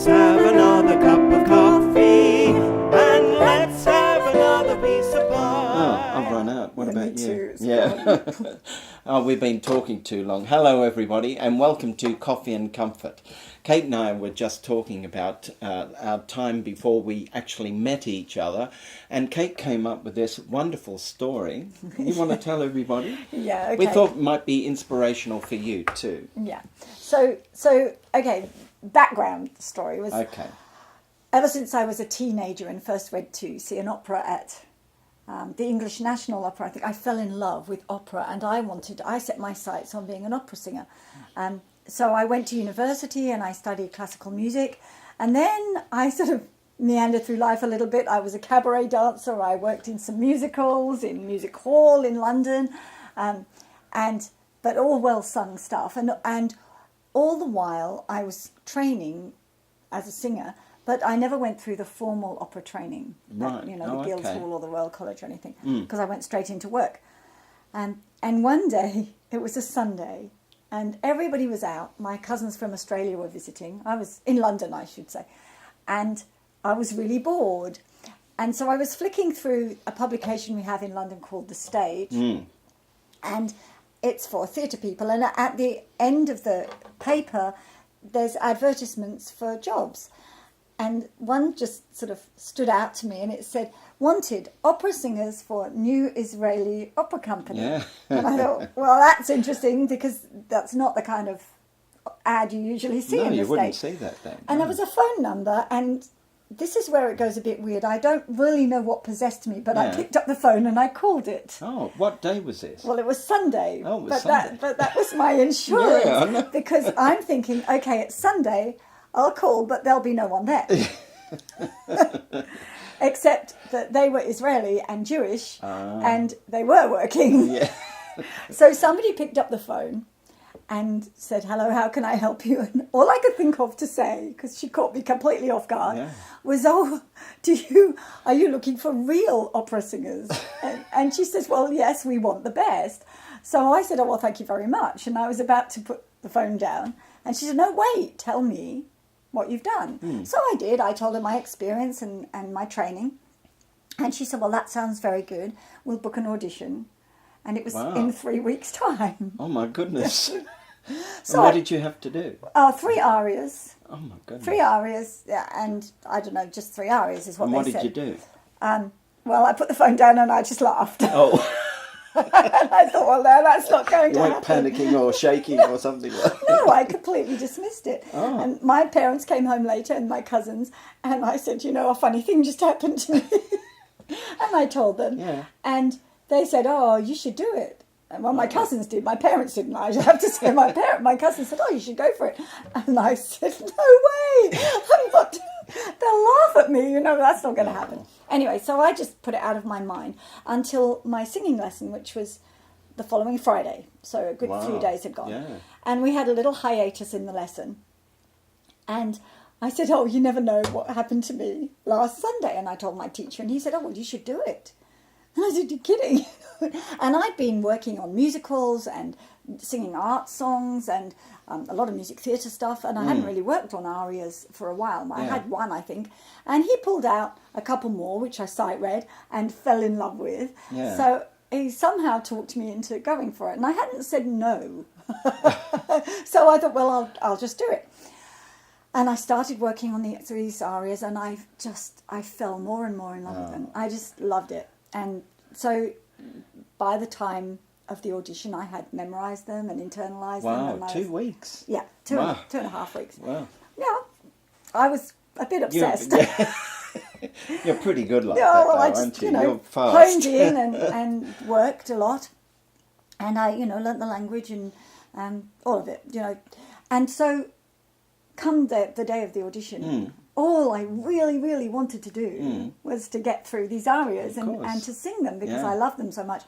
Let's have another cup of coffee and let's have another piece of pie. Oh, I've run out. What about me you? too. It's Yeah. Oh, we've been talking too long. Hello, everybody, and welcome to Coffee and Comfort. Kate and I were just talking about our time before we actually met each other, and Kate came up with this wonderful story. You want to tell everybody? Yeah, okay. We thought it might be inspirational for you too. Yeah. So okay, background story was Okay. ever since I was a teenager and first went to see an opera at the English National Opera, I think I fell in love with opera, and I set my sights on being an opera singer. So I went to university and I studied classical music, and then I sort of meandered through life a little bit. I was a cabaret dancer. I worked in some musicals, in Music Hall in London, but all well-sung stuff. And all the while I was training as a singer, but I never went through the formal opera training, Right. the Guildhall or the Royal College or anything, Mm. because I went straight into work. And one day, it was a Sunday, and everybody was out. My cousins from Australia were visiting. I was in London, I should say. And I was really bored. And so I was flicking through a publication we have in London called The Stage. Mm. And it's for theatre people. And at the end of the paper, there's advertisements for jobs. And one just sort of stood out to me, and it said, "Wanted opera singers for new Israeli opera company." Yeah. And I thought, well, that's interesting, because that's not the kind of ad you usually see No, in the you wouldn't States. see that then. And there was a phone number, and this is where it goes a bit weird. I don't really know what possessed me, but I Yeah. picked up the phone and I called it. Oh, what day was this? Well, it was Sunday. Oh, it was but Sunday. that was my insurance. Yeah, I know. Because I'm thinking, okay, it's Sunday, I'll call, but there'll be no one there. Except that they were Israeli and Jewish, and they were working. Yeah. So somebody picked up the phone and said, "Hello, how can I help you?" And all I could think of to say, because she caught me completely off guard, Yeah. was, "Oh, are you looking for real opera singers?" And she says, "Well, yes, we want the best." So I said, "Oh, well, thank you very much." And I was about to put the phone down, and she said, "No, wait, tell me what you've done." So I did. I told her my experience and my training. And she said, "Well, that sounds very good. We'll book an audition." And it was Wow. in 3 weeks' time. Oh my goodness. So And what did you have to do? 3 arias. Oh my goodness. 3 arias, yeah, and I don't know, just 3 arias is what And they what said. did you do? Well, I put the phone down and I just laughed. Oh, And I thought, well, no, that's not going you to weren't happen. panicking or shaking or something like that. No, I completely dismissed it. Oh. And my parents came home later, and my cousins, and I said, a funny thing just happened to me. And I told them. Yeah. And they said, "Oh, you should do it." And well, my cousins did. My parents didn't. I have to say, my cousin said, "Oh, you should go for it." And I said, "No way! I'm not. They'll laugh at me. That's not going to happen." Anyway, so I just put it out of my mind until my singing lesson, which was the following Friday. So a good Wow. few days had gone. Yeah. And we had a little hiatus in the lesson. And I said, "Oh, you never know what happened to me last Sunday." And I told my teacher, and he said, "Oh, well, you should do it." And I said, "You're kidding." And I'd been working on musicals and singing art songs and a lot of music theatre stuff, and I hadn't really worked on arias for a while. I Yeah. had one, I think. And he pulled out a couple more, which I sight read and fell in love with. Yeah. So he somehow talked me into going for it. And I hadn't said no. So I thought, well, I'll just do it. And I started working on these arias, and I fell more and more in love with them. I just loved it. And so by the time of the audition, I had memorised them and internalised them. Wow, And 2 weeks. Yeah, Wow. 2.5 weeks. Wow. Yeah, I was a bit obsessed. You're pretty good like Yeah, that, well, though, I just, aren't you? You're honed fast. in and worked a lot. And I, learnt the language and all of it, And so come the day of the audition, all I really, really wanted to do was to get through these arias and to sing them, because I love them so much.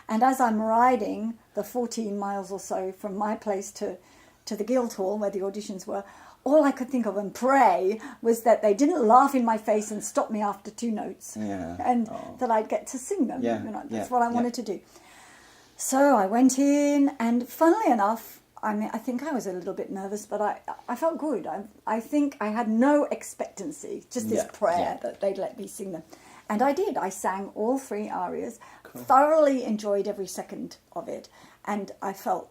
And as I'm riding the 14 miles or so from my place to the Guildhall where the auditions were, all I could think of and pray was that they didn't laugh in my face and stop me after 2 notes, and that I'd get to sing them. That's what I wanted to do. So I went in, and funnily enough, I mean, I think I was a little bit nervous, but I felt good. I think I had no expectancy, just this prayer that they'd let me sing them. And I did. I sang all 3 arias, thoroughly enjoyed every second of it, and I felt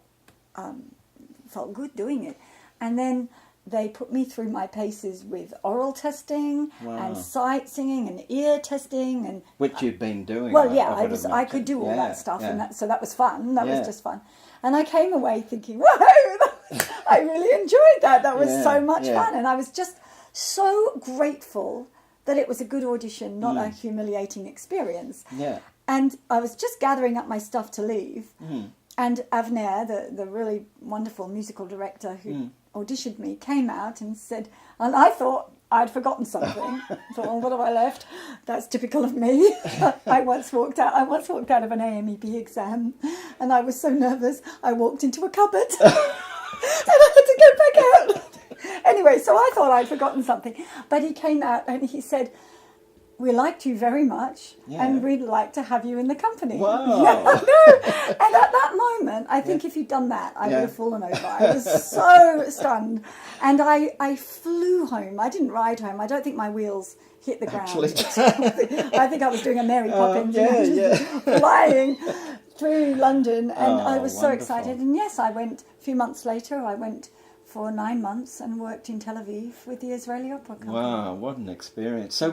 good doing it. And then they put me through my paces with oral testing and sight singing and ear testing, and which you've been doing. Well, yeah, I could do all that stuff, and so that was fun. That was just fun. And I came away thinking, whoa, I really enjoyed that. That was so much fun, and I was just so grateful that it was a good audition, not a humiliating experience. Yeah. And I was just gathering up my stuff to leave, and Avner, the really wonderful musical director who auditioned me, came out and said, and I thought I'd forgotten something. I thought, well, what have I left? That's typical of me. I once walked out of an AMEB exam, and I was so nervous I walked into a cupboard and I had to get back out. Anyway, so I thought I'd forgotten something, but he came out and he said, "We liked you very much, and we'd like to have you in the company." Wow. Yeah, I know. And at that moment, I think if he'd done that, I would have fallen over. I was so stunned. And I flew home. I didn't ride home. I don't think my wheels hit the ground. Actually. I think I was doing a Mary Poppins, flying through London. And I was so wonderful. excited. And yes, I went, a few months later, I went for 9 months and worked in Tel Aviv with the Israeli Opera Company. Wow, what an experience. So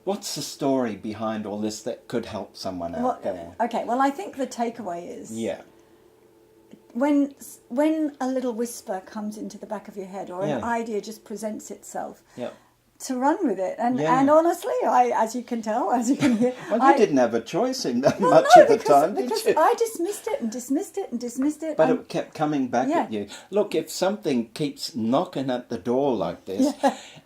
what's the story behind all this that could help someone out there? Okay, well, I think the takeaway is Yeah. when a little whisper comes into the back of your head, or an idea just presents itself, to run with it. And honestly, as you can tell, as you can hear... Well, you didn't have a choice in that much of the time, did because you? I dismissed it and dismissed it and dismissed it. But it kept coming back at you. Look, if something keeps knocking at the door like this,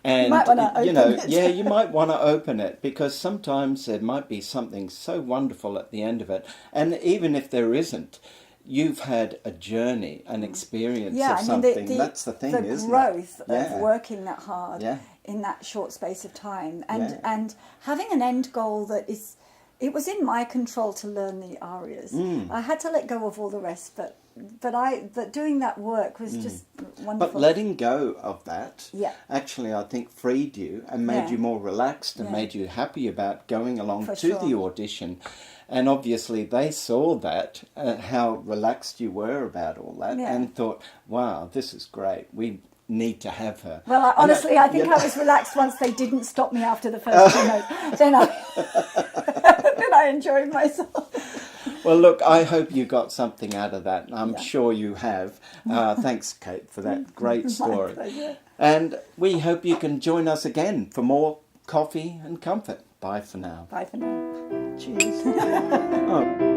and you might want to open it. you might want to open it, because sometimes there might be something so wonderful at the end of it. And even if there isn't, you've had a journey, an experience of something. That's the thing, isn't it? The growth of working that hard in that short space of time, and having an end goal that is... It was in my control to learn the arias. I had to let go of all the rest, but doing that work was just wonderful. But letting go of that, actually, I think freed you and made you more relaxed and made you happy about going along the audition. And obviously they saw that, how relaxed you were about all that, and thought, wow, this is great. We need to have her. Well, I think I was relaxed once they didn't stop me after the first 2 notes. Then I enjoyed myself. Well, look, I hope you got something out of that. I'm sure you have. Thanks, Kate, for that great story. My pleasure. And we hope you can join us again for more Coffee and Comfort. Bye for now. Bye for now. Cheers. Oh.